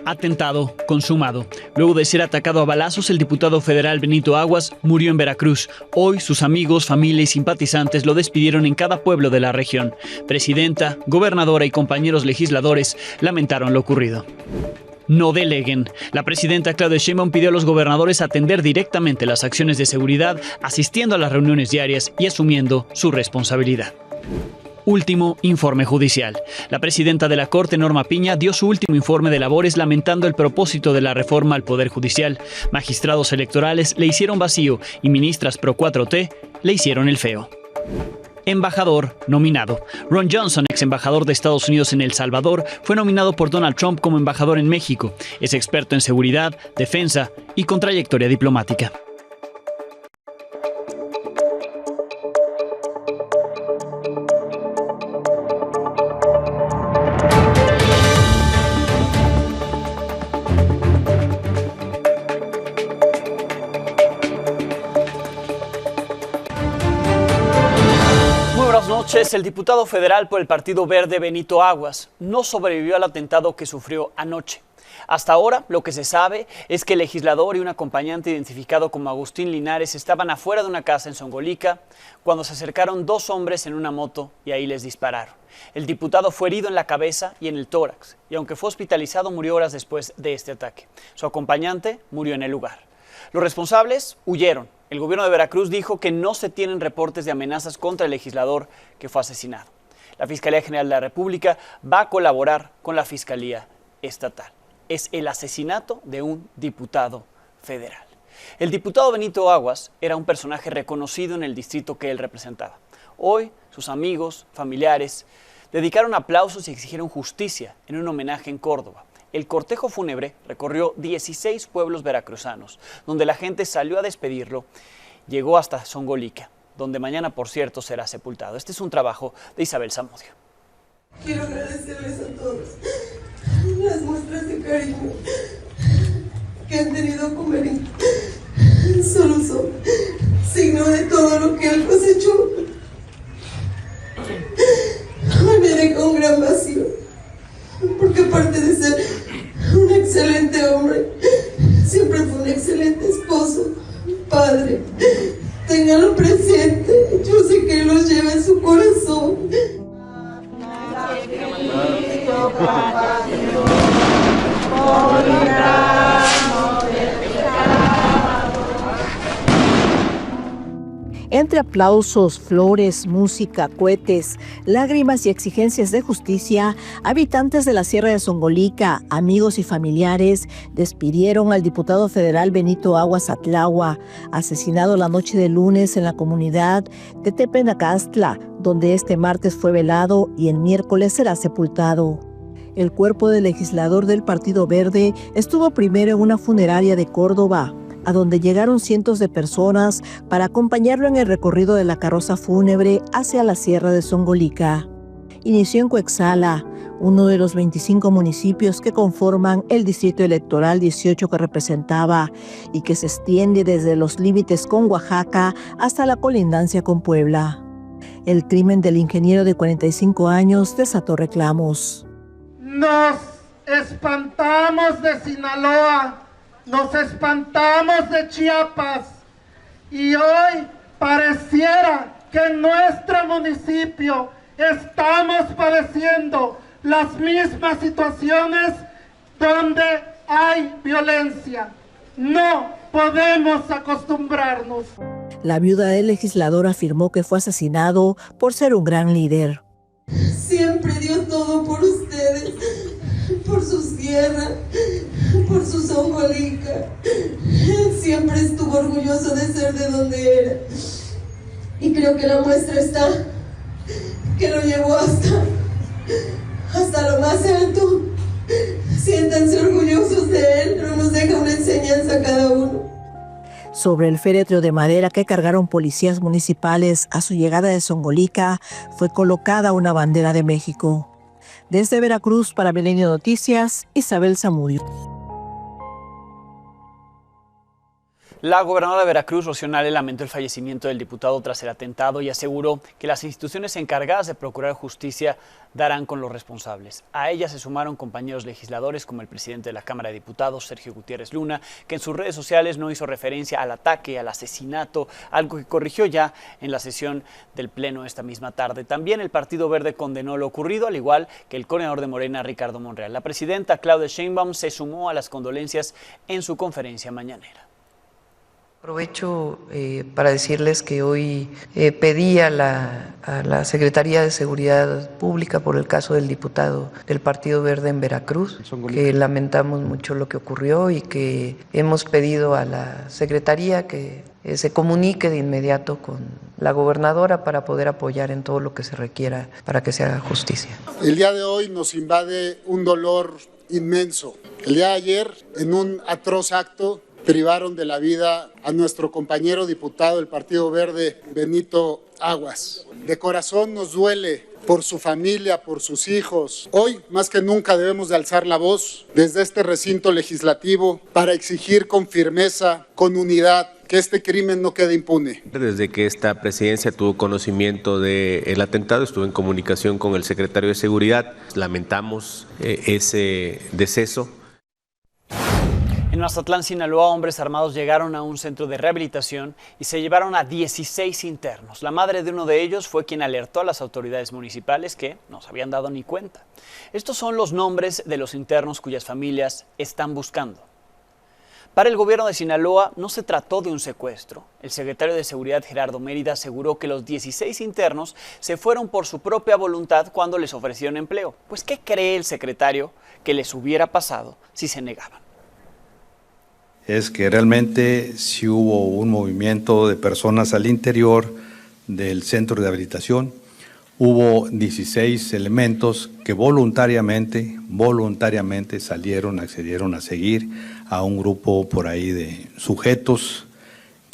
Atentado consumado. Luego de ser atacado a balazos, el diputado federal Benito Aguas murió en Veracruz. Hoy sus amigos, familia y simpatizantes lo despidieron en cada pueblo de la región. Presidenta, gobernadora y compañeros legisladores lamentaron lo ocurrido. No deleguen. La presidenta Claudia Sheinbaum pidió a los gobernadores atender directamente las acciones de seguridad, asistiendo a las reuniones diarias y asumiendo su responsabilidad. Último informe judicial. La presidenta de la Corte, Norma Piña, dio su último informe de labores lamentando el propósito de la reforma al Poder Judicial. Magistrados electorales le hicieron vacío y ministras pro 4T le hicieron el feo. Embajador nominado. Ron Johnson, ex embajador de Estados Unidos en El Salvador, fue nominado por Donald Trump como embajador en México. Es experto en seguridad, defensa y con trayectoria diplomática. Buenas noches. El diputado federal por el Partido Verde, Benito Aguas, no sobrevivió al atentado que sufrió anoche. Hasta ahora, lo que se sabe es que el legislador y un acompañante identificado como Agustín Linares estaban afuera de una casa en Songolica cuando se acercaron dos hombres en una moto y ahí les dispararon. El diputado fue herido en la cabeza y en el tórax, y aunque fue hospitalizado, murió horas después de este ataque. Su acompañante murió en el lugar. Los responsables huyeron. El gobierno de Veracruz dijo que no se tienen reportes de amenazas contra el legislador que fue asesinado. La Fiscalía General de la República va a colaborar con la Fiscalía Estatal. Es el asesinato de un diputado federal. El diputado Benito Aguas era un personaje reconocido en el distrito que él representaba. Hoy, sus amigos, familiares, dedicaron aplausos y exigieron justicia en un homenaje en Córdoba. El cortejo fúnebre recorrió 16 pueblos veracruzanos, donde la gente salió a despedirlo. Llegó hasta Songolica, donde mañana, por cierto, será sepultado. Este es un trabajo de Isabel Zamudio. Quiero agradecerles a todos las muestras de cariño que han tenido con Benito. Solo son signo de todo lo que él cosechó. Hoy me deja un gran vacío, porque aparte de ser un excelente hombre, siempre fue un excelente esposo, padre. Ténganlo presente, yo sé que él los lleva en su corazón. Entre aplausos, flores, música, cohetes, lágrimas y exigencias de justicia, habitantes de la Sierra de Songolica, amigos y familiares, despidieron al diputado federal Benito Aguas Atlahua, asesinado la noche de lunes en la comunidad de Tepenacastla, donde este martes fue velado y el miércoles será sepultado. El cuerpo del legislador del Partido Verde estuvo primero en una funeraria de Córdoba, a donde llegaron cientos de personas para acompañarlo en el recorrido de la carroza fúnebre hacia la Sierra de Songolica. Inició en Coexala, uno de los 25 municipios que conforman el Distrito Electoral 18 que representaba y que se extiende desde los límites con Oaxaca hasta la colindancia con Puebla. El crimen del ingeniero de 45 años desató reclamos. Nos espantamos de Sinaloa. Nos espantamos de Chiapas y hoy pareciera que en nuestro municipio estamos padeciendo las mismas situaciones donde hay violencia. No podemos acostumbrarnos. La viuda del legislador afirmó que fue asesinado por ser un gran líder. Siempre dio todo por ustedes, por su sierra, por su Songolica. Siempre estuvo orgulloso de ser de donde era. Y creo que la muestra está, que lo llevó hasta lo más alto. Siéntanse orgullosos de él, pero nos deja una enseñanza a cada uno. Sobre el féretro de madera que cargaron policías municipales a su llegada de Songolica, fue colocada una bandera de México. Desde Veracruz para Milenio Noticias, Isabel Zamudio. La gobernadora de Veracruz, Rocío Nale, lamentó el fallecimiento del diputado tras el atentado y aseguró que las instituciones encargadas de procurar justicia darán con los responsables. A ella se sumaron compañeros legisladores como el presidente de la Cámara de Diputados, Sergio Gutiérrez Luna, que en sus redes sociales no hizo referencia al ataque, al asesinato, algo que corrigió ya en la sesión del Pleno esta misma tarde. También el Partido Verde condenó lo ocurrido, al igual que el coordinador de Morena, Ricardo Monreal. La presidenta Claudia Sheinbaum se sumó a las condolencias en su conferencia mañanera. Aprovecho para decirles que hoy pedí a la Secretaría de Seguridad Pública por el caso del diputado del Partido Verde en Veracruz, que lamentamos mucho lo que ocurrió y que hemos pedido a la Secretaría que se comunique de inmediato con la gobernadora para poder apoyar en todo lo que se requiera para que se haga justicia. El día de hoy nos invade un dolor inmenso. El día de ayer, en un atroz acto, privaron de la vida a nuestro compañero diputado del Partido Verde, Benito Aguas. De corazón nos duele por su familia, por sus hijos. Hoy, más que nunca, debemos de alzar la voz desde este recinto legislativo para exigir con firmeza, con unidad, que este crimen no quede impune. Desde que esta presidencia tuvo conocimiento del atentado, estuve en comunicación con el secretario de Seguridad. Lamentamos ese deceso. En Mazatlán, Sinaloa, hombres armados llegaron a un centro de rehabilitación y se llevaron a 16 internos. La madre de uno de ellos fue quien alertó a las autoridades municipales que no se habían dado ni cuenta. Estos son los nombres de los internos cuyas familias están buscando. Para el gobierno de Sinaloa no se trató de un secuestro. El secretario de Seguridad, Gerardo Mérida, aseguró que los 16 internos se fueron por su propia voluntad cuando les ofrecieron empleo. Pues, ¿qué cree el secretario que les hubiera pasado si se negaban? Es que realmente sí hubo un movimiento de personas al interior del centro de rehabilitación. Hubo 16 elementos que voluntariamente accedieron a seguir a un grupo por ahí de sujetos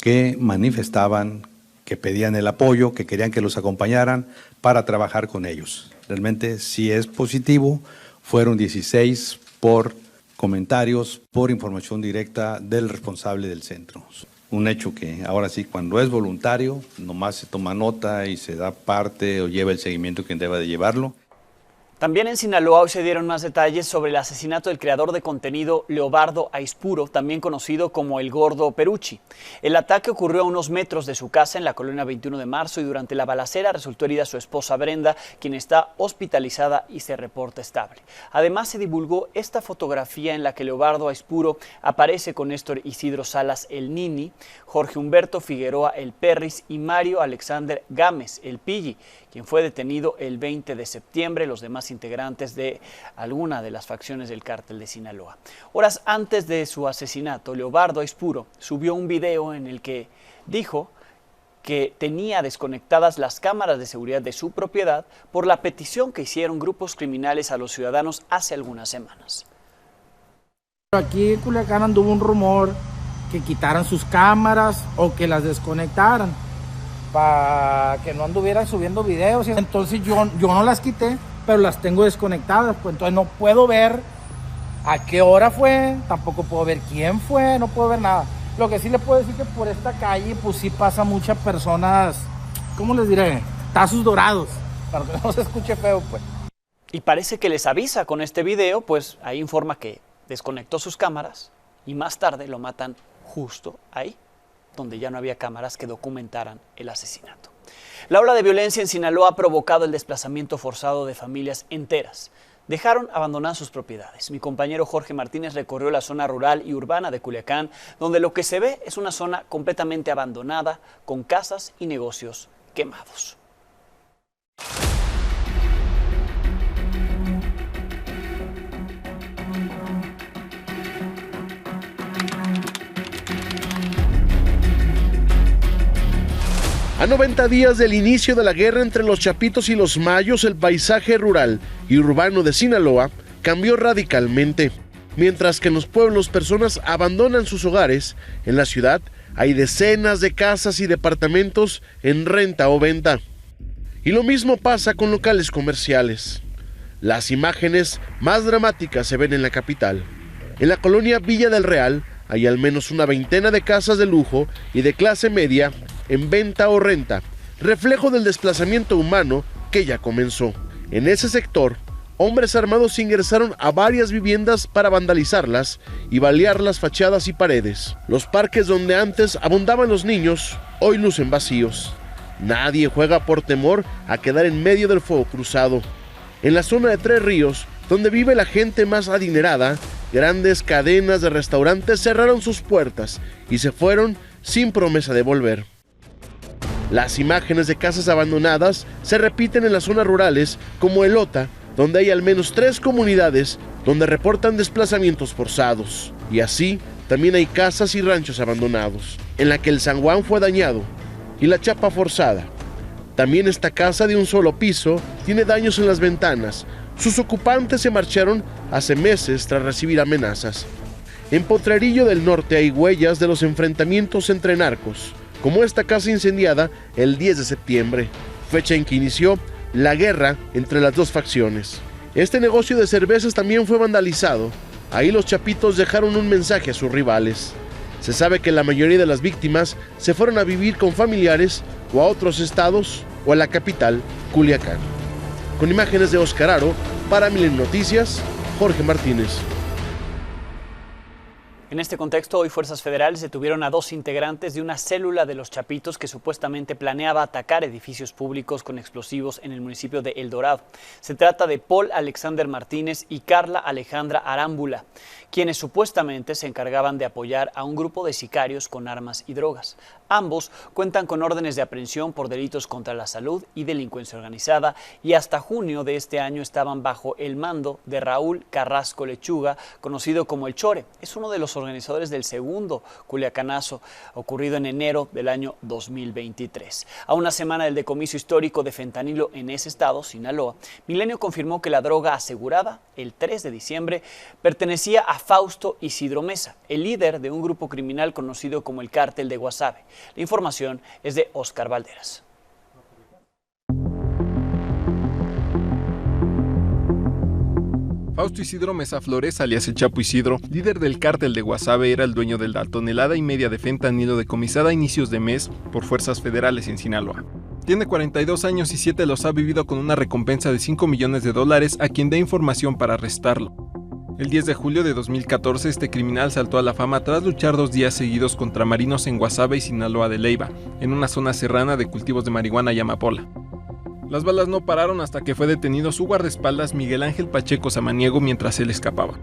que manifestaban, que pedían el apoyo, que querían que los acompañaran para trabajar con ellos. Realmente sí es positivo, fueron 16 por comentarios, por información directa del responsable del centro. Un hecho que ahora sí, cuando es voluntario, nomás se toma nota y se da parte o lleva el seguimiento quien deba de llevarlo. También en Sinaloa hoy se dieron más detalles sobre el asesinato del creador de contenido Leobardo Aispuro, también conocido como el Gordo Perucci. El ataque ocurrió a unos metros de su casa en la colonia 21 de marzo y durante la balacera resultó herida su esposa Brenda, quien está hospitalizada y se reporta estable. Además se divulgó esta fotografía en la que Leobardo Aispuro aparece con Néstor Isidro Salas el Nini, Jorge Humberto Figueroa el Perris y Mario Alexander Gámez el Pilli, quien fue detenido el 20 de septiembre, los demás integrantes de alguna de las facciones del cártel de Sinaloa. Horas antes de su asesinato, Leobardo Aispuro subió un video en el que dijo que tenía desconectadas las cámaras de seguridad de su propiedad por la petición que hicieron grupos criminales a los ciudadanos hace algunas semanas. Aquí en Culiacán anduvo un rumor que quitaran sus cámaras o que las desconectaran para que no anduvieran subiendo videos. Entonces yo no las quité, pero las tengo desconectadas, pues entonces no puedo ver a qué hora fue, tampoco puedo ver quién fue, no puedo ver nada. Lo que sí le puedo decir que por esta calle pues sí pasa muchas personas, ¿cómo les diré? Tazos dorados, para que no se escuche feo, pues. Y parece que les avisa con este video, pues ahí informa que desconectó sus cámaras y más tarde lo matan justo ahí, donde ya no había cámaras que documentaran el asesinato. La ola de violencia en Sinaloa ha provocado el desplazamiento forzado de familias enteras. Dejaron abandonadas sus propiedades. Mi compañero Jorge Martínez recorrió la zona rural y urbana de Culiacán, donde lo que se ve es una zona completamente abandonada, con casas y negocios quemados. A 90 días del inicio de la guerra entre los chapitos y los mayos, el paisaje rural y urbano de Sinaloa cambió radicalmente. Mientras que en los pueblos personas abandonan sus hogares, en la ciudad hay decenas de casas y departamentos en renta o venta. Y lo mismo pasa con locales comerciales. Las imágenes más dramáticas se ven en la capital. En la colonia Villa del Real Hay al menos una veintena de casas de lujo y de clase media en venta o renta, reflejo del desplazamiento humano que ya comenzó. En ese sector, hombres armados ingresaron a varias viviendas para vandalizarlas y balear las fachadas y paredes. Los parques donde antes abundaban los niños, hoy lucen vacíos. Nadie juega por temor a quedar en medio del fuego cruzado. En la zona de Tres Ríos, donde vive la gente más adinerada, grandes cadenas de restaurantes cerraron sus puertas y se fueron sin promesa de volver. Las imágenes de casas abandonadas se repiten en las zonas rurales como Elota, donde hay al menos 3 comunidades donde reportan desplazamientos forzados. Y así también hay casas y ranchos abandonados, en la que el San Juan fue dañado y la chapa forzada. También esta casa de un solo piso tiene daños en las ventanas. Sus ocupantes se marcharon hace meses tras recibir amenazas. En Potrerillo del Norte hay huellas de los enfrentamientos entre narcos, como esta casa incendiada el 10 de septiembre, fecha en que inició la guerra entre las dos facciones. Este negocio de cervezas también fue vandalizado. Ahí los chapitos dejaron un mensaje a sus rivales. Se sabe que la mayoría de las víctimas se fueron a vivir con familiares o a otros estados o a la capital, Culiacán. Con imágenes de Oscar Aro, para Milenio Noticias, Jorge Martínez. En este contexto, hoy fuerzas federales detuvieron a 2 integrantes de una célula de los Chapitos que supuestamente planeaba atacar edificios públicos con explosivos en el municipio de El Dorado. Se trata de Paul Alexander Martínez y Carla Alejandra Arámbula, quienes supuestamente se encargaban de apoyar a un grupo de sicarios con armas y drogas. Ambos cuentan con órdenes de aprehensión por delitos contra la salud y delincuencia organizada y hasta junio de este año estaban bajo el mando de Raúl Carrasco Lechuga, conocido como El Chore. Es uno de los organizadores del segundo Culiacanazo, ocurrido en enero del año 2023. A una semana del decomiso histórico de fentanilo en ese estado, Sinaloa, Milenio confirmó que la droga asegurada el 3 de diciembre pertenecía a Fausto Isidro Mesa, el líder de un grupo criminal conocido como el Cártel de Guasave. La información es de Oscar Valderas. Fausto Isidro Mesa Flores, alias el Chapo Isidro, líder del Cártel de Guasave, era el dueño de la tonelada y media de fentanilo decomisada a inicios de mes por fuerzas federales en Sinaloa. Tiene 42 años y 7 los ha vivido con una recompensa de $5 millones a quien dé información para arrestarlo. El 10 de julio de 2014, este criminal saltó a la fama tras luchar 2 días seguidos contra marinos en Guasave y Sinaloa de Leiva, en una zona serrana de cultivos de marihuana y amapola. Las balas no pararon hasta que fue detenido su guardaespaldas Miguel Ángel Pacheco Samaniego mientras él escapaba.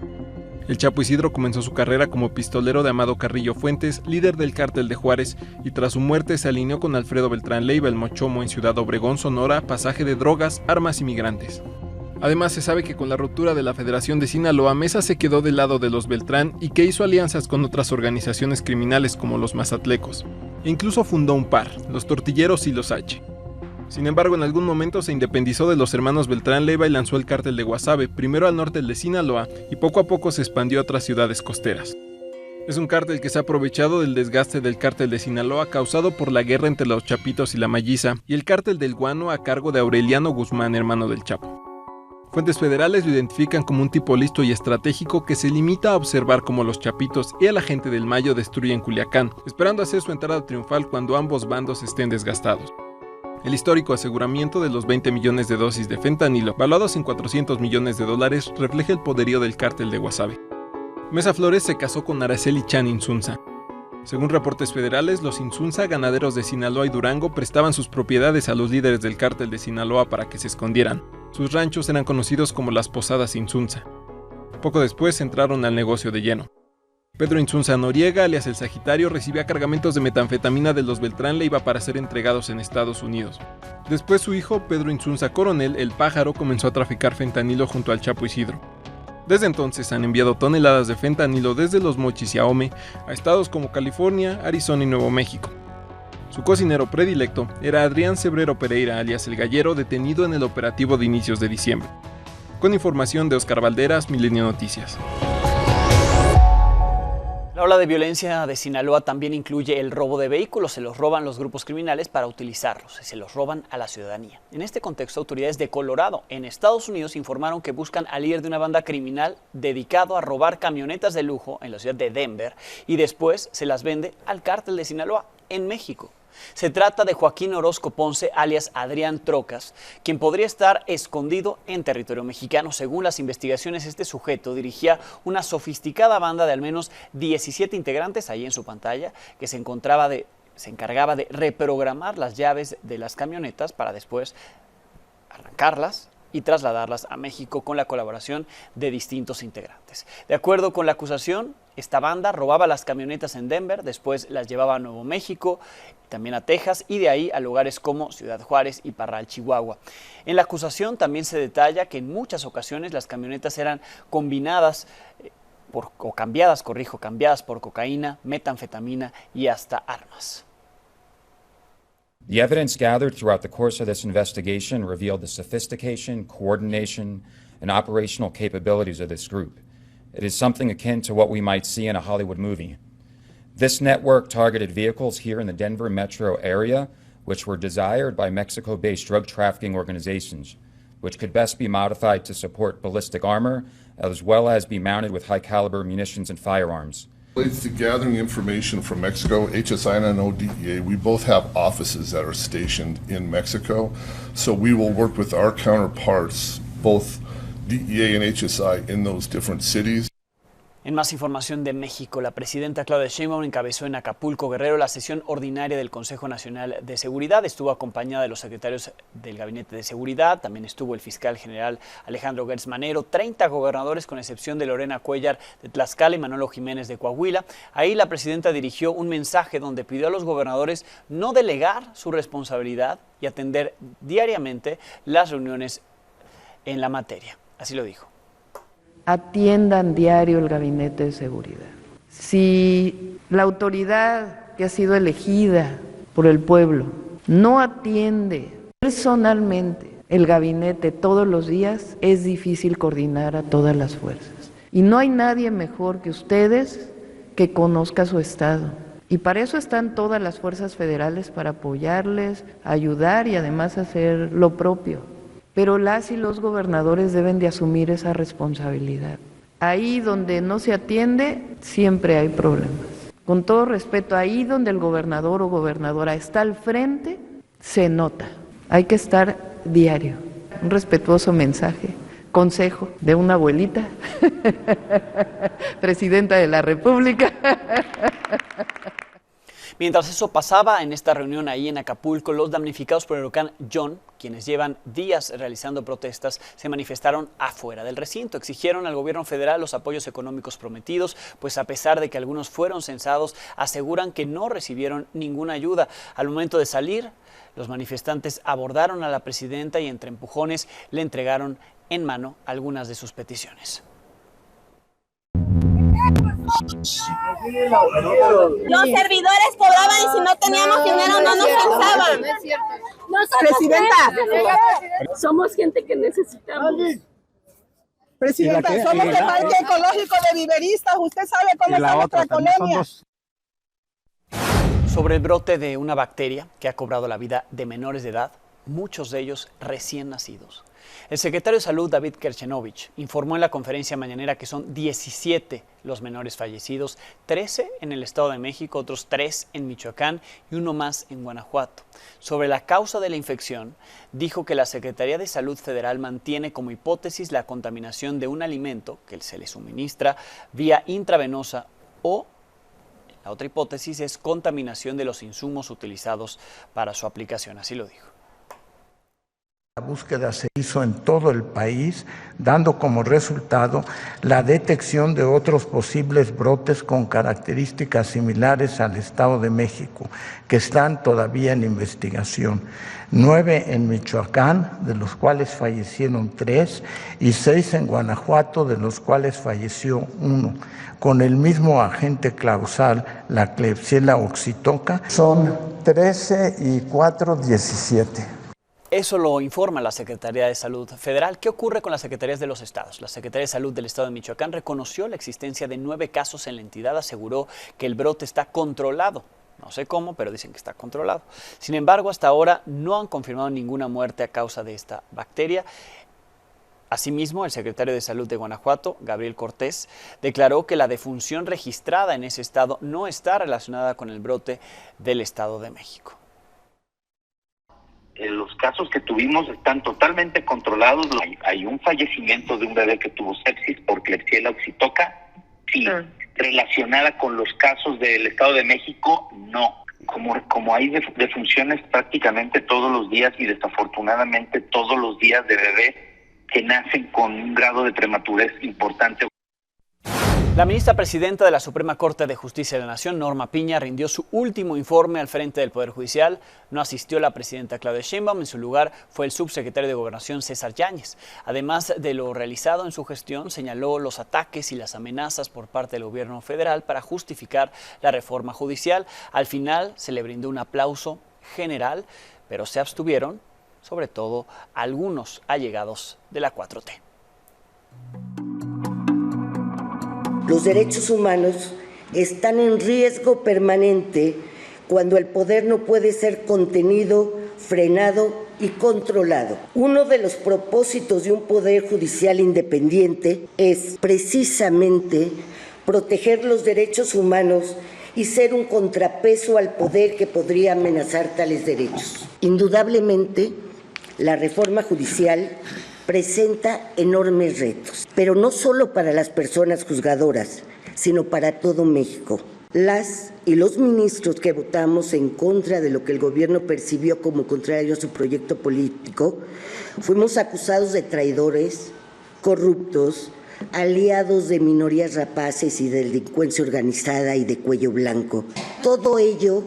El Chapo Isidro comenzó su carrera como pistolero de Amado Carrillo Fuentes, líder del Cártel de Juárez, y tras su muerte se alineó con Alfredo Beltrán Leiva, el Mochomo, en Ciudad Obregón, Sonora, pasaje de drogas, armas y migrantes. Además, se sabe que con la ruptura de la Federación de Sinaloa, Mesa se quedó del lado de los Beltrán y que hizo alianzas con otras organizaciones criminales como los Mazatlecos. E incluso fundó un par, los Tortilleros y los H. Sin embargo, en algún momento se independizó de los hermanos Beltrán Leiva y lanzó el Cártel de Guasave, primero al norte de Sinaloa y poco a poco se expandió a otras ciudades costeras. Es un cártel que se ha aprovechado del desgaste del Cártel de Sinaloa causado por la guerra entre los Chapitos y la Malliza y el Cártel del Guano a cargo de Aureliano Guzmán, hermano del Chapo. Fuentes federales lo identifican como un tipo listo y estratégico que se limita a observar cómo los Chapitos y a la gente del Mayo destruyen Culiacán, esperando hacer su entrada triunfal cuando ambos bandos estén desgastados. El histórico aseguramiento de los 20 millones de dosis de fentanilo, valuados en $400 millones, refleja el poderío del Cártel de Guasave. Mesa Flores se casó con Araceli Chan Insunza. Según reportes federales, los Insunza, ganaderos de Sinaloa y Durango, prestaban sus propiedades a los líderes del Cártel de Sinaloa para que se escondieran. Sus ranchos eran conocidos como las Posadas Insunza. Poco después entraron al negocio de lleno. Pedro Insunza Noriega, alias el Sagitario, recibía cargamentos de metanfetamina de los Beltrán Leiva para ser entregados en Estados Unidos. Después su hijo, Pedro Insunza Coronel, el Pájaro, comenzó a traficar fentanilo junto al Chapo Isidro. Desde entonces han enviado toneladas de fentanilo desde Los Mochis y Ahome a estados como California, Arizona y Nuevo México. Su cocinero predilecto era Adrián Cebrero Pereira, alias El Gallero, detenido en el operativo de inicios de diciembre. Con información de Oscar Valderas, Milenio Noticias. La La ola de violencia de Sinaloa también incluye el robo de vehículos. Se los roban los grupos criminales para utilizarlos. Se los roban a la ciudadanía. En este contexto, autoridades de Colorado, en Estados Unidos, informaron que buscan al líder de una banda criminal dedicado a robar camionetas de lujo en la ciudad de Denver y después se las vende al cártel de Sinaloa en México. Se trata de Joaquín Orozco Ponce, alias Adrián Trocas, quien podría estar escondido en territorio mexicano. Según las investigaciones, este sujeto dirigía una sofisticada banda de al menos 17 integrantes, ahí en su pantalla, que se encargaba de reprogramar las llaves de las camionetas para después arrancarlas y trasladarlas a México con la colaboración de distintos integrantes. De acuerdo con la acusación, esta banda robaba las camionetas en Denver, después las llevaba a Nuevo México, también a Texas y de ahí a lugares como Ciudad Juárez y Parral, Chihuahua. En la acusación también se detalla que en muchas ocasiones las camionetas eran cambiadas por cocaína, metanfetamina y hasta armas. The evidence gathered throughout the course of this investigation revealed the sophistication, coordination, and operational capabilities of this group. It is something akin to what we might see in a Hollywood movie. This network targeted vehicles here in the Denver metro area, which were desired by Mexico-based drug trafficking organizations, which could best be modified to support ballistic armor, as well as be mounted with high-caliber munitions and firearms. Relates to gathering information from Mexico, HSI and I know DEA, we both have offices that are stationed in Mexico, so we will work with our counterparts, both DEA and HSI, in those different cities. En más información de México, la presidenta Claudia Sheinbaum encabezó en Acapulco, Guerrero, la sesión ordinaria del Consejo Nacional de Seguridad. Estuvo acompañada de los secretarios del Gabinete de Seguridad, también estuvo el fiscal general Alejandro Gertz Manero, 30 gobernadores con excepción de Lorena Cuellar de Tlaxcala y Manolo Jiménez de Coahuila. Ahí la presidenta dirigió un mensaje donde pidió a los gobernadores no delegar su responsabilidad y atender diariamente las reuniones en la materia. Así lo dijo. Atiendan diario el Gabinete de Seguridad. Si la autoridad que ha sido elegida por el pueblo no atiende personalmente el gabinete todos los días, es difícil coordinar a todas las fuerzas. Y no hay nadie mejor que ustedes que conozca su estado. Y para eso están todas las fuerzas federales, para apoyarles, ayudar y además hacer lo propio. Pero las y los gobernadores deben de asumir esa responsabilidad. Ahí donde no se atiende, siempre hay problemas. Con todo respeto, ahí donde el gobernador o gobernadora está al frente, se nota. Hay que estar diario. Un respetuoso mensaje, consejo de una abuelita, presidenta de la República. Mientras eso pasaba en esta reunión ahí en Acapulco, los damnificados por el huracán John, quienes llevan días realizando protestas, se manifestaron afuera del recinto. Exigieron al gobierno federal los apoyos económicos prometidos, pues a pesar de que algunos fueron censados, aseguran que no recibieron ninguna ayuda. Al momento de salir, los manifestantes abordaron a la presidenta y entre empujones le entregaron en mano algunas de sus peticiones. Los servidores cobraban y si no teníamos dinero no nos pensaban. Presidenta, Somos gente que necesitamos. Presidenta, somos del Parque Ecológico de Viveristas. Usted sabe cómo está nuestra colonia. Sobre el brote de una bacteria que ha cobrado la vida de menores de edad, muchos de ellos recién nacidos. El secretario de Salud, David Kerchenovich, informó en la conferencia mañanera que son 17 los menores fallecidos, 13 en el Estado de México, otros 3 en Michoacán y uno más en Guanajuato. Sobre la causa de la infección, dijo que la Secretaría de Salud Federal mantiene como hipótesis la contaminación de un alimento que se le suministra vía intravenosa o la otra hipótesis es contaminación de los insumos utilizados para su aplicación, así lo dijo. La búsqueda se hizo en todo el país, dando como resultado la detección de otros posibles brotes con características similares al Estado de México, que están todavía en investigación. 9 en Michoacán, de los cuales fallecieron 3, y 6 en Guanajuato, de los cuales falleció 1. Con el mismo agente causal, la Klebsiella oxytoca, son 13 y 4, 17. Eso lo informa la Secretaría de Salud Federal. ¿Qué ocurre con las secretarías de los estados? La Secretaría de Salud del Estado de Michoacán reconoció la existencia de 9 casos en la entidad, aseguró que el brote está controlado. No sé cómo, pero dicen que está controlado. Sin embargo, hasta ahora no han confirmado ninguna muerte a causa de esta bacteria. Asimismo, el secretario de Salud de Guanajuato, Gabriel Cortés, declaró que la defunción registrada en ese estado no está relacionada con el brote del Estado de México. Los casos que tuvimos están totalmente controlados. Hay un fallecimiento de un bebé que tuvo sepsis por Klebsiella oxytoca. Sí, relacionada con los casos del Estado de México, no. Como hay defunciones prácticamente todos los días y desafortunadamente todos los días de bebés que nacen con un grado de prematurez importante. La ministra presidenta de la Suprema Corte de Justicia de la Nación, Norma Piña, rindió su último informe al frente del Poder Judicial. No asistió la presidenta Claudia Sheinbaum, en su lugar fue el subsecretario de Gobernación, César Yáñez. Además de lo realizado en su gestión, señaló los ataques y las amenazas por parte del gobierno federal para justificar la reforma judicial. Al final se le brindó un aplauso general, pero se abstuvieron, sobre todo algunos allegados de la 4T. Los derechos humanos están en riesgo permanente cuando el poder no puede ser contenido, frenado y controlado. Uno de los propósitos de un poder judicial independiente es precisamente proteger los derechos humanos y ser un contrapeso al poder que podría amenazar tales derechos. Indudablemente, la reforma judicial presenta enormes retos, pero no solo para las personas juzgadoras, sino para todo México. Las y los ministros que votamos en contra de lo que el gobierno percibió como contrario a su proyecto político, fuimos acusados de traidores, corruptos, aliados de minorías rapaces y de delincuencia organizada y de cuello blanco. Todo ello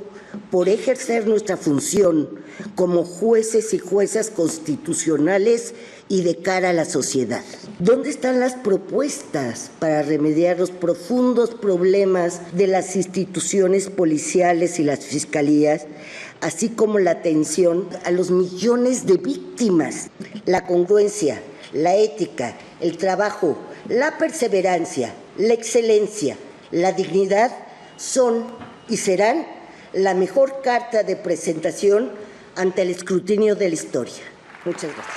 por ejercer nuestra función como jueces y juezas constitucionales y de cara a la sociedad. ¿Dónde están las propuestas para remediar los profundos problemas de las instituciones policiales y las fiscalías, así como la atención a los millones de víctimas? La congruencia, la ética, el trabajo, la perseverancia, la excelencia, la dignidad son y serán la mejor carta de presentación ante el escrutinio de la historia. Muchas gracias.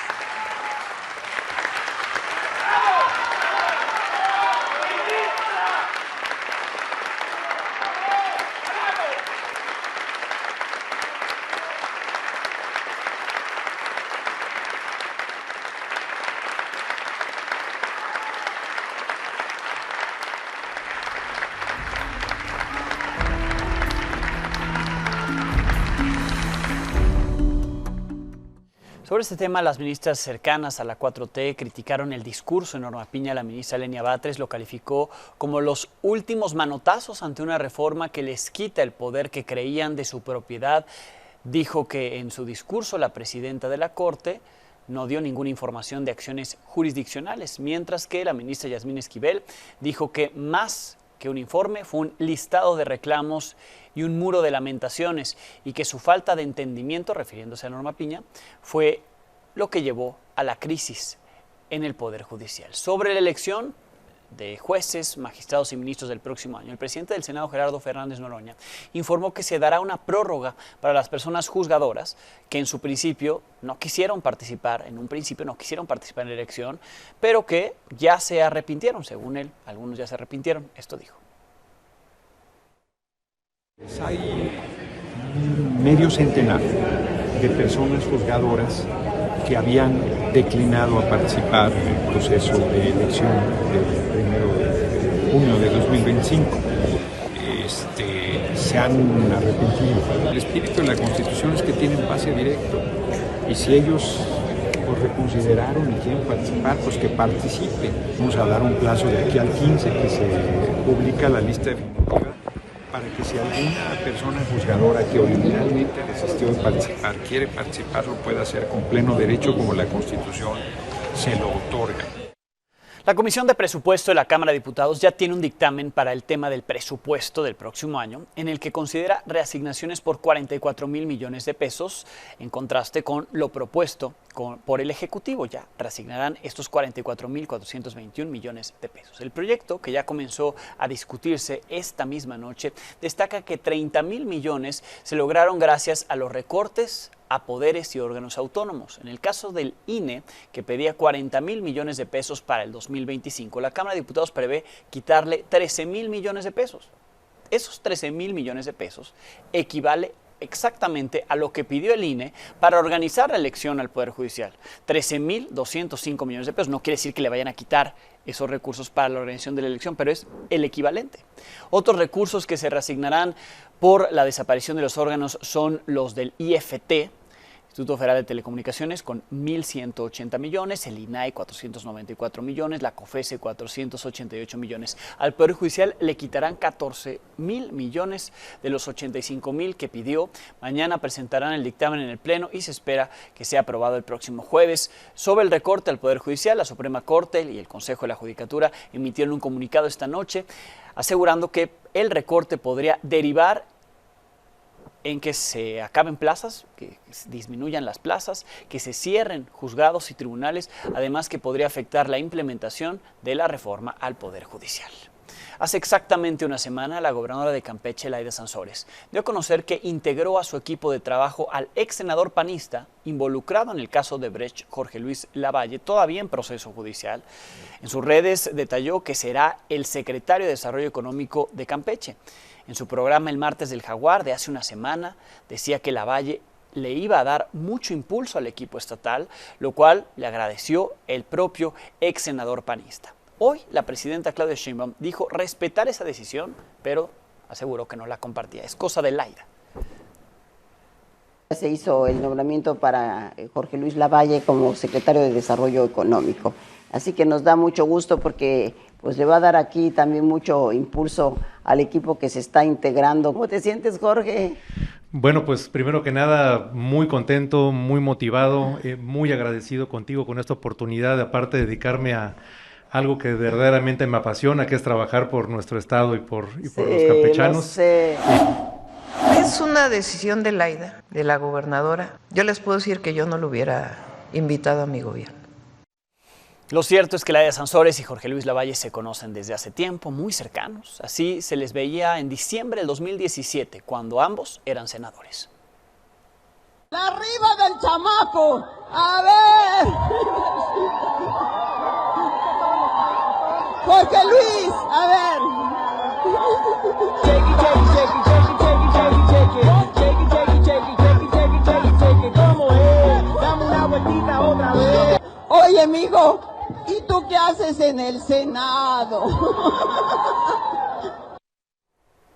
Sobre este tema, las ministras cercanas a la 4T criticaron el discurso de Norma Piña. La ministra Lenia Batres lo calificó como los últimos manotazos ante una reforma que les quita el poder que creían de su propiedad. Dijo que en su discurso la presidenta de la Corte no dio ninguna información de acciones jurisdiccionales, mientras que la ministra Yasmín Esquivel dijo que más que un informe fue un listado de reclamos y un muro de lamentaciones, y que su falta de entendimiento, refiriéndose a Norma Piña, fue lo que llevó a la crisis en el Poder Judicial. Sobre la elección de jueces, magistrados y ministros del próximo año, el presidente del Senado, Gerardo Fernández Noroña, informó que se dará una prórroga para las personas juzgadoras que en un principio no quisieron participar en la elección, pero que ya se arrepintieron. Según él, algunos ya se arrepintieron. Esto dijo. Hay medio centenar de personas juzgadoras que habían declinado a participar en el proceso de elección del 1 de junio de 2025. Se han arrepentido. El espíritu de la Constitución es que tienen pase directo, y si ellos reconsideraron y quieren participar, pues que participen. Vamos a dar un plazo de aquí al 15 que se publica la lista definitiva, para que si alguna persona juzgadora que originalmente desistió de participar quiere participar, lo pueda hacer con pleno derecho, como la Constitución se lo otorga. La Comisión de Presupuesto de la Cámara de Diputados ya tiene un dictamen para el tema del presupuesto del próximo año, en el que considera reasignaciones por 44,000 millones de pesos, en contraste con lo propuesto por el Ejecutivo. Ya reasignarán estos 44,421 millones de pesos. El proyecto, que ya comenzó a discutirse esta misma noche, destaca que 30,000 millones se lograron gracias a los recortes a poderes y órganos autónomos. En el caso del INE, que pedía 40,000 millones de pesos para el 2025, la Cámara de Diputados prevé quitarle 13,000 millones de pesos. Esos 13,000 millones de pesos equivale exactamente a lo que pidió el INE para organizar la elección al Poder Judicial. 13,205 millones de pesos. No quiere decir que le vayan a quitar esos recursos para la organización de la elección, pero es el equivalente. Otros recursos que se reasignarán por la desaparición de los órganos son los del IFT, Instituto Federal de Telecomunicaciones, con 1,180 millones, el INAI 494 millones, la COFESE 488 millones. Al Poder Judicial le quitarán 14,000 millones de los 85,000 que pidió. Mañana presentarán el dictamen en el Pleno y se espera que sea aprobado el próximo jueves. Sobre el recorte al Poder Judicial, la Suprema Corte y el Consejo de la Judicatura emitieron un comunicado esta noche asegurando que el recorte podría derivar en que se acaben plazas, que disminuyan las plazas, que se cierren juzgados y tribunales, además que podría afectar la implementación de la reforma al Poder Judicial. Hace exactamente una semana, la gobernadora de Campeche, Laida Sansores, dio a conocer que integró a su equipo de trabajo al ex senador panista involucrado en el caso de Brecht, Jorge Luis Lavalle, todavía en proceso judicial. En sus redes detalló que será el secretario de Desarrollo Económico de Campeche. En su programa El Martes del Jaguar de hace una semana, decía que Lavalle le iba a dar mucho impulso al equipo estatal, lo cual le agradeció el propio ex senador panista. Hoy la presidenta Claudia Sheinbaum dijo respetar esa decisión, pero aseguró que no la compartía. Es cosa de Laida. Se hizo el nombramiento para Jorge Luis Lavalle como secretario de Desarrollo Económico. Así que nos da mucho gusto porque pues le va a dar aquí también mucho impulso al equipo que se está integrando. ¿Cómo te sientes, Jorge? Bueno, pues primero que nada, muy contento, muy motivado, muy agradecido contigo con esta oportunidad, aparte de dedicarme a algo que verdaderamente me apasiona, que es trabajar por nuestro estado y por los campechanos. Lo sé. Es una decisión de Laida, de la gobernadora. Yo les puedo decir que yo no lo hubiera invitado a mi gobierno. Lo cierto es que Laida Sansores y Jorge Luis Lavalle se conocen desde hace tiempo, muy cercanos. Así se les veía en diciembre del 2017, cuando ambos eran senadores. ¡Arriba del chamaco! ¡A ver! Jorge Luis, a ver. ¿Cómo es? Dame una vueltita otra vez. Oye, mijo, ¿y tú qué haces en el Senado?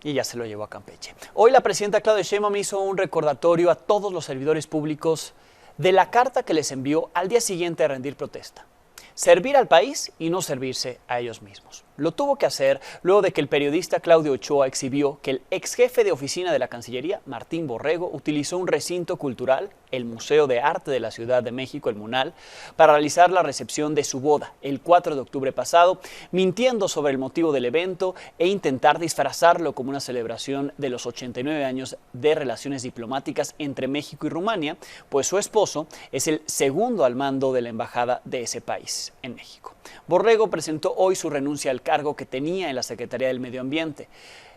Y ya se lo llevó a Campeche. Hoy la presidenta Claudia Sheinbaum hizo un recordatorio a todos los servidores públicos de la carta que les envió al día siguiente de rendir protesta. Servir al país y no servirse a ellos mismos. Lo tuvo que hacer luego de que el periodista Claudio Ochoa exhibió que el ex jefe de oficina de la Cancillería, Martín Borrego, utilizó un recinto cultural, el Museo de Arte de la Ciudad de México, el MUNAL, para realizar la recepción de su boda el 4 de octubre pasado, mintiendo sobre el motivo del evento e intentar disfrazarlo como una celebración de los 89 años de relaciones diplomáticas entre México y Rumania, pues su esposo es el segundo al mando de la embajada de ese país en México. Borrego presentó hoy su renuncia al cargo que tenía en la Secretaría del Medio Ambiente.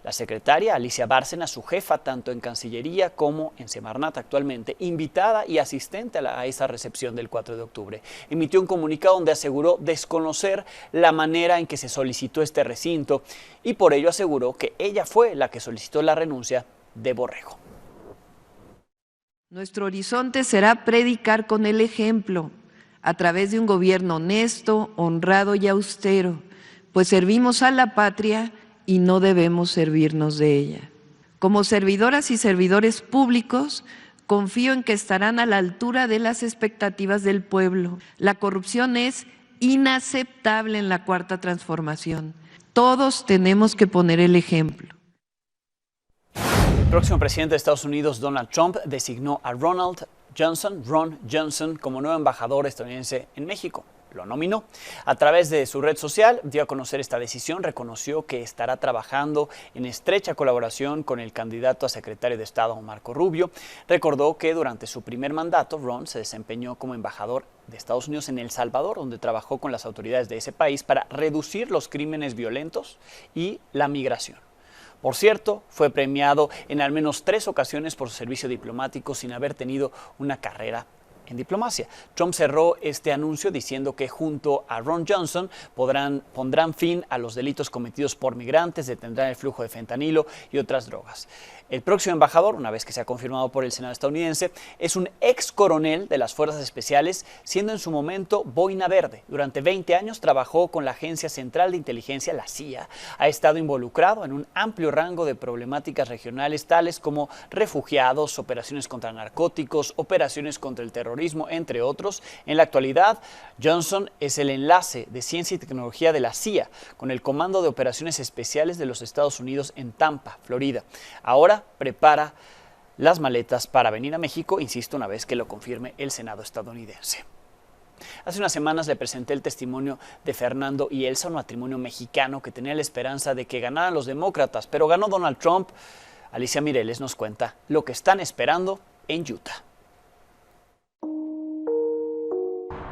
La secretaria Alicia Bárcena, su jefa tanto en Cancillería como en Semarnat actualmente, invitada y asistente a esa recepción del 4 de octubre, emitió un comunicado donde aseguró desconocer la manera en que se solicitó este recinto y por ello aseguró que ella fue la que solicitó la renuncia de Borrego. Nuestro horizonte será predicar con el ejemplo, a través de un gobierno honesto, honrado y austero, pues servimos a la patria y no debemos servirnos de ella. Como servidoras y servidores públicos, confío en que estarán a la altura de las expectativas del pueblo. La corrupción es inaceptable en la Cuarta Transformación. Todos tenemos que poner el ejemplo. El próximo presidente de Estados Unidos, Donald Trump, designó a Ronald Ron Johnson, como nuevo embajador estadounidense en México. Lo nominó. A través de su red social dio a conocer esta decisión, reconoció que estará trabajando en estrecha colaboración con el candidato a secretario de Estado Marco Rubio. Recordó que durante su primer mandato, Ron se desempeñó como embajador de Estados Unidos en El Salvador, donde trabajó con las autoridades de ese país para reducir los crímenes violentos y la migración. Por cierto, fue premiado en al menos 3 ocasiones por su servicio diplomático sin haber tenido una carrera en diplomacia. Trump cerró este anuncio diciendo que junto a Ron Johnson pondrán fin a los delitos cometidos por migrantes, detendrán el flujo de fentanilo y otras drogas. El próximo embajador, una vez que sea confirmado por el Senado estadounidense, es un ex coronel de las Fuerzas Especiales, siendo en su momento boina verde. Durante 20 años trabajó con la Agencia Central de Inteligencia, la CIA. Ha estado involucrado en un amplio rango de problemáticas regionales, tales como refugiados, operaciones contra narcóticos, operaciones contra el terrorismo, entre otros. En la actualidad, Johnson es el enlace de ciencia y tecnología de la CIA con el Comando de Operaciones Especiales de los Estados Unidos en Tampa, Florida. Ahora prepara las maletas para venir a México, insisto, una vez que lo confirme el Senado estadounidense. Hace unas semanas le presenté el testimonio de Fernando y Elsa, un matrimonio mexicano que tenía la esperanza de que ganaran los demócratas, pero ganó Donald Trump. Alicia Mireles nos cuenta lo que están esperando en Utah.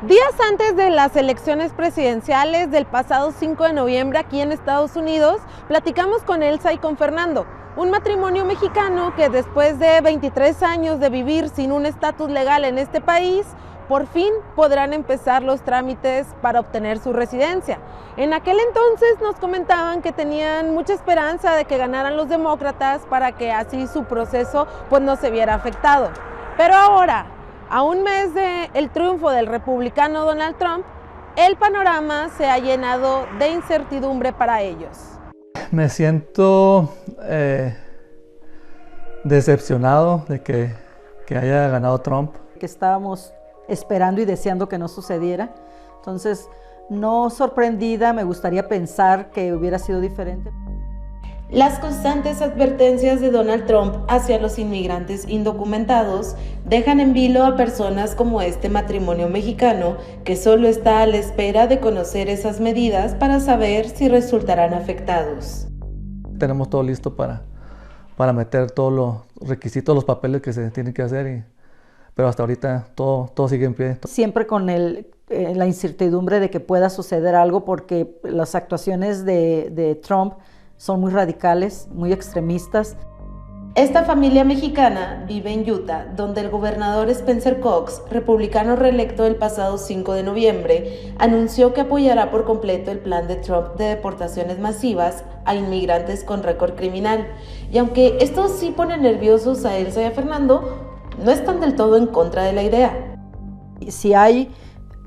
Días antes de las elecciones presidenciales del pasado 5 de noviembre aquí en Estados Unidos, platicamos con Elsa y con Fernando, un matrimonio mexicano que después de 23 años de vivir sin un estatus legal en este país, por fin podrán empezar los trámites para obtener su residencia. En aquel entonces nos comentaban que tenían mucha esperanza de que ganaran los demócratas para que así su proceso pues no se viera afectado. Pero ahora, a un mes del triunfo del republicano Donald Trump, el panorama se ha llenado de incertidumbre para ellos. Me siento decepcionado de que haya ganado Trump. Que estábamos esperando y deseando que no sucediera. Entonces, no sorprendida, me gustaría pensar que hubiera sido diferente. Las constantes advertencias de Donald Trump hacia los inmigrantes indocumentados dejan en vilo a personas como este matrimonio mexicano que solo está a la espera de conocer esas medidas para saber si resultarán afectados. Tenemos todo listo para meter todos los requisitos, los papeles que se tienen que hacer, pero hasta ahorita todo sigue en pie. Siempre con la incertidumbre de que pueda suceder algo, porque las actuaciones de Trump son muy radicales, muy extremistas. Esta familia mexicana vive en Utah, donde el gobernador Spencer Cox, republicano reelecto el pasado 5 de noviembre, anunció que apoyará por completo el plan de Trump de deportaciones masivas a inmigrantes con récord criminal. Y aunque esto sí pone nerviosos a Elsa y a Fernando, no están del todo en contra de la idea. Si hay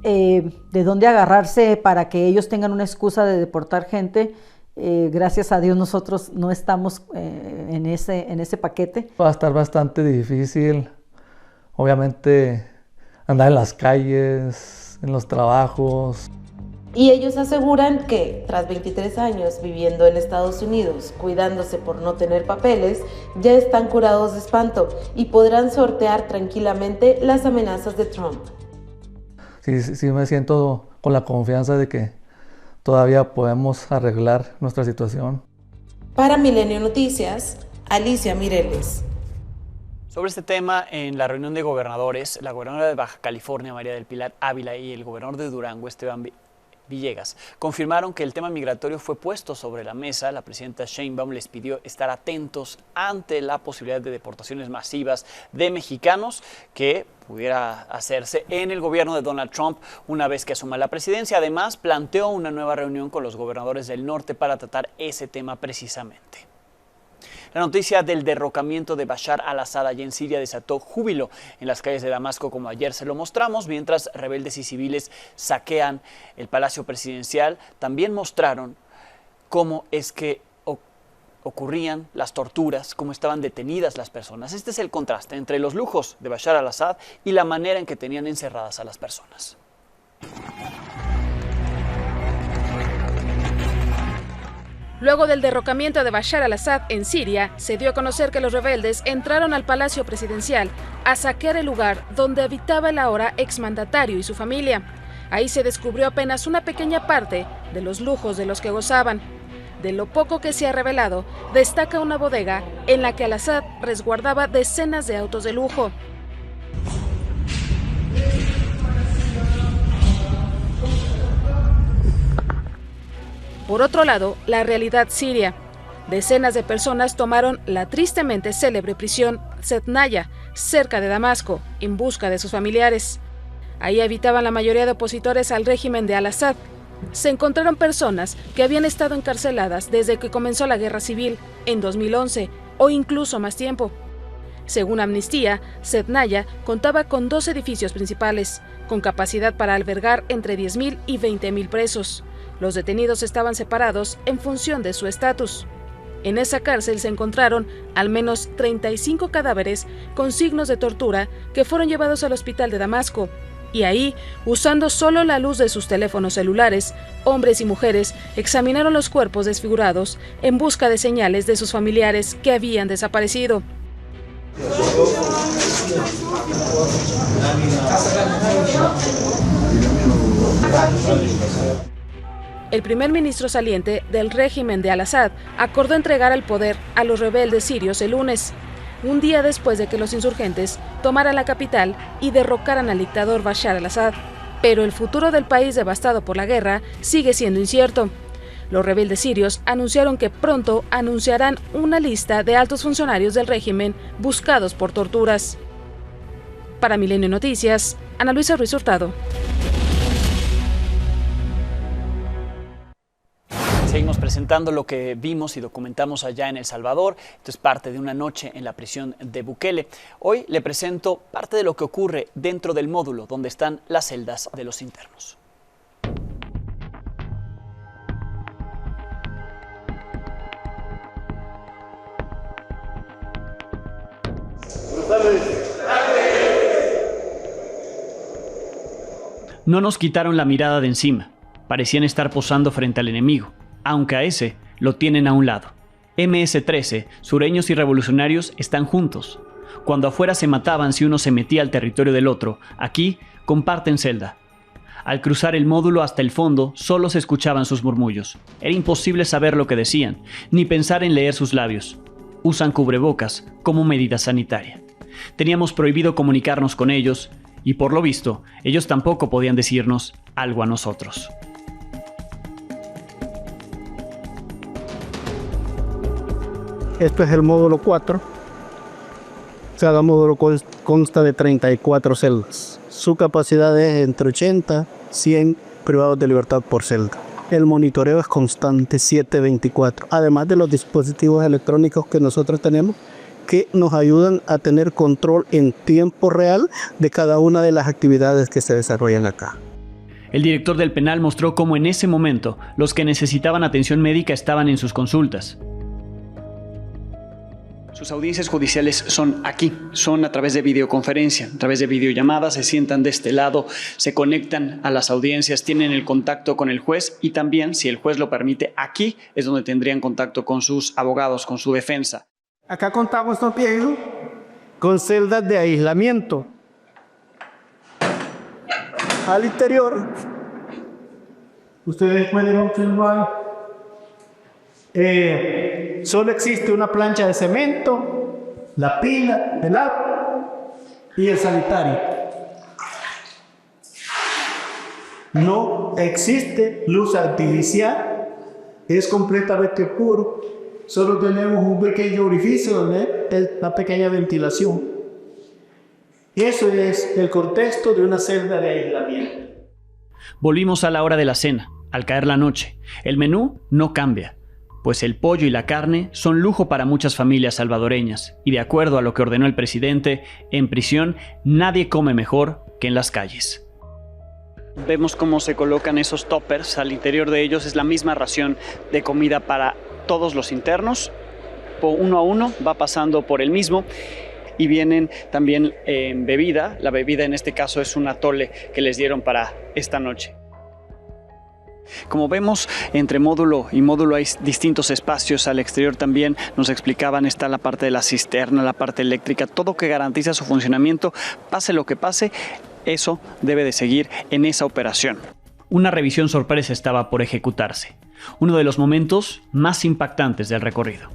de dónde agarrarse para que ellos tengan una excusa de deportar gente, gracias a Dios nosotros no estamos en ese paquete. Va a estar bastante difícil, obviamente, andar en las calles, en los trabajos. Y ellos aseguran que, tras 23 años viviendo en Estados Unidos, cuidándose por no tener papeles, ya están curados de espanto y podrán sortear tranquilamente las amenazas de Trump. Sí me siento con la confianza de que todavía podemos arreglar nuestra situación. Para Milenio Noticias, Alicia Mireles. Sobre este tema, en la reunión de gobernadores, la gobernadora de Baja California, María del Pilar Ávila, y el gobernador de Durango, Esteban Villegas, confirmaron que el tema migratorio fue puesto sobre la mesa. La presidenta Sheinbaum les pidió estar atentos ante la posibilidad de deportaciones masivas de mexicanos que pudiera hacerse en el gobierno de Donald Trump una vez que asuma la presidencia. Además, planteó una nueva reunión con los gobernadores del norte para tratar ese tema precisamente. La noticia del derrocamiento de Bashar al-Assad allá en Siria desató júbilo en las calles de Damasco, como ayer se lo mostramos, mientras rebeldes y civiles saquean el Palacio Presidencial. También mostraron cómo es que ocurrían las torturas, cómo estaban detenidas las personas. Este es el contraste entre los lujos de Bashar al-Assad y la manera en que tenían encerradas a las personas. Luego del derrocamiento de Bashar al-Assad en Siria, se dio a conocer que los rebeldes entraron al Palacio Presidencial a saquear el lugar donde habitaba el ahora exmandatario y su familia. Ahí se descubrió apenas una pequeña parte de los lujos de los que gozaban. De lo poco que se ha revelado, destaca una bodega en la que al-Assad resguardaba decenas de autos de lujo. Por otro lado, la realidad siria. Decenas de personas tomaron la tristemente célebre prisión Zetnaya, cerca de Damasco, en busca de sus familiares. Ahí habitaban la mayoría de opositores al régimen de al-Assad. Se encontraron personas que habían estado encarceladas desde que comenzó la guerra civil, en 2011, o incluso más tiempo. Según Amnistía, Zetnaya contaba con 2 edificios principales, con capacidad para albergar entre 10.000 y 20.000 presos. Los detenidos estaban separados en función de su estatus. En esa cárcel se encontraron al menos 35 cadáveres con signos de tortura que fueron llevados al hospital de Damasco. Y ahí, usando solo la luz de sus teléfonos celulares, hombres y mujeres examinaron los cuerpos desfigurados en busca de señales de sus familiares que habían desaparecido. El primer ministro saliente del régimen de al-Assad acordó entregar el poder a los rebeldes sirios el lunes, un día después de que los insurgentes tomaran la capital y derrocaran al dictador Bashar al-Assad. Pero el futuro del país devastado por la guerra sigue siendo incierto. Los rebeldes sirios anunciaron que pronto anunciarán una lista de altos funcionarios del régimen buscados por torturas. Para Milenio Noticias, Ana Luisa Ruiz Hurtado. Seguimos presentando lo que vimos y documentamos allá en El Salvador. Esto es parte de una noche en la prisión de Bukele. Hoy le presento parte de lo que ocurre dentro del módulo donde están las celdas de los internos. No nos quitaron la mirada de encima. Parecían estar posando frente al enemigo, aunque a ese lo tienen a un lado. MS-13, sureños y revolucionarios están juntos. Cuando afuera se mataban si uno se metía al territorio del otro, aquí comparten celda. Al cruzar el módulo hasta el fondo, solo se escuchaban sus murmullos. Era imposible saber lo que decían, ni pensar en leer sus labios. Usan cubrebocas como medida sanitaria. Teníamos prohibido comunicarnos con ellos, y por lo visto, ellos tampoco podían decirnos algo a nosotros. Esto es el módulo 4. Cada módulo consta de 34 celdas. Su capacidad es entre 80 y 100 privados de libertad por celda. El monitoreo es constante 7/24, además de los dispositivos electrónicos que nosotros tenemos que nos ayudan a tener control en tiempo real de cada una de las actividades que se desarrollan acá. El director del penal mostró cómo en ese momento los que necesitaban atención médica estaban en sus consultas. Sus audiencias judiciales son aquí, son a través de videoconferencia, a través de videollamadas, se sientan de este lado, se conectan a las audiencias, tienen el contacto con el juez y también, si el juez lo permite, aquí es donde tendrían contacto con sus abogados, con su defensa. Acá contamos también con celdas de aislamiento. Al interior, ustedes pueden observar, solo existe una plancha de cemento, la pila, el agua y el sanitario. No existe luz artificial, es completamente puro. Solo tenemos un pequeño orificio donde es la pequeña ventilación. Eso es el contexto de una celda de aislamiento. Volvimos a la hora de la cena, al caer la noche. El menú no cambia, pues el pollo y la carne son lujo para muchas familias salvadoreñas. Y de acuerdo a lo que ordenó el presidente, en prisión nadie come mejor que en las calles. Vemos cómo se colocan esos toppers. Al interior de ellos es la misma ración de comida para todos los internos. Uno a uno va pasando por el mismo. Y vienen también en bebida. La bebida en este caso es un atole que les dieron para esta noche. Como vemos, entre módulo y módulo hay distintos espacios. Al exterior también nos explicaban, está la parte de la cisterna, la parte eléctrica, todo que garantiza su funcionamiento. Pase lo que pase, eso debe de seguir en esa operación. Una revisión sorpresa estaba por ejecutarse. Uno de los momentos más impactantes del recorrido.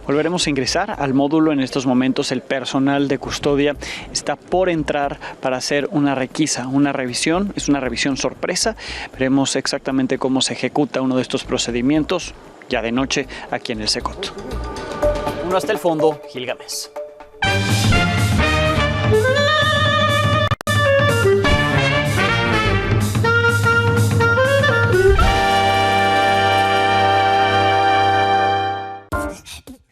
Volveremos a ingresar al módulo en estos momentos. El personal de custodia está por entrar para hacer una requisa, una revisión. Es una revisión sorpresa. Veremos exactamente cómo se ejecuta uno de estos procedimientos ya de noche aquí en el Secot. Uno hasta el fondo, Gil Gámez.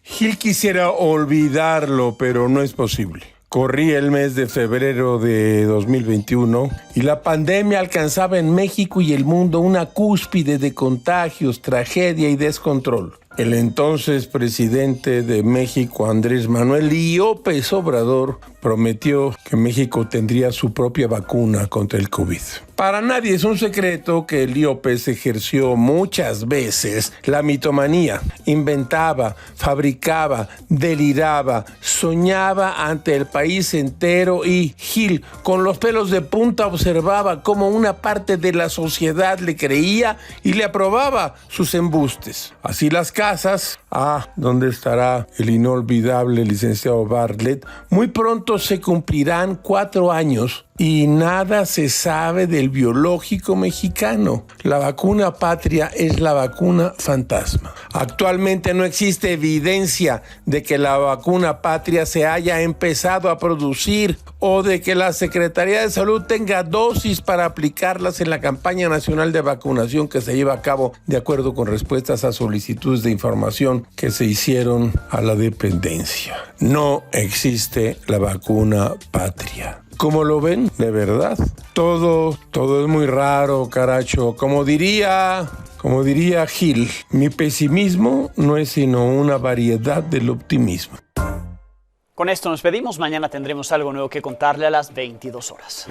Gil quisiera olvidarlo, pero no es posible. Corría el mes de febrero de 2021 y la pandemia alcanzaba en México y el mundo una cúspide de contagios, tragedia y descontrol. El entonces presidente de México, Andrés Manuel López Obrador, prometió que México tendría su propia vacuna contra el COVID. Para nadie es un secreto que López ejerció muchas veces la mitomanía. Inventaba, fabricaba, deliraba, soñaba ante el país entero y Gil, con los pelos de punta, observaba cómo una parte de la sociedad le creía y le aprobaba sus embustes. Así las casas, ¿dónde estará el inolvidable licenciado Bartlett? Muy pronto se cumplirán 4 años y nada se sabe del biológico mexicano. La vacuna patria es la vacuna fantasma. Actualmente no existe evidencia de que la vacuna patria se haya empezado a producir o de que la Secretaría de Salud tenga dosis para aplicarlas en la campaña nacional de vacunación que se lleva a cabo de acuerdo con respuestas a solicitudes de información que se hicieron a la dependencia. No existe la vacuna patria. ¿Cómo lo ven? De verdad. Todo es muy raro, caracho. Como diría Gil, mi pesimismo no es sino una variedad del optimismo. Con esto nos pedimos. Mañana tendremos algo nuevo que contarle a las 22 horas.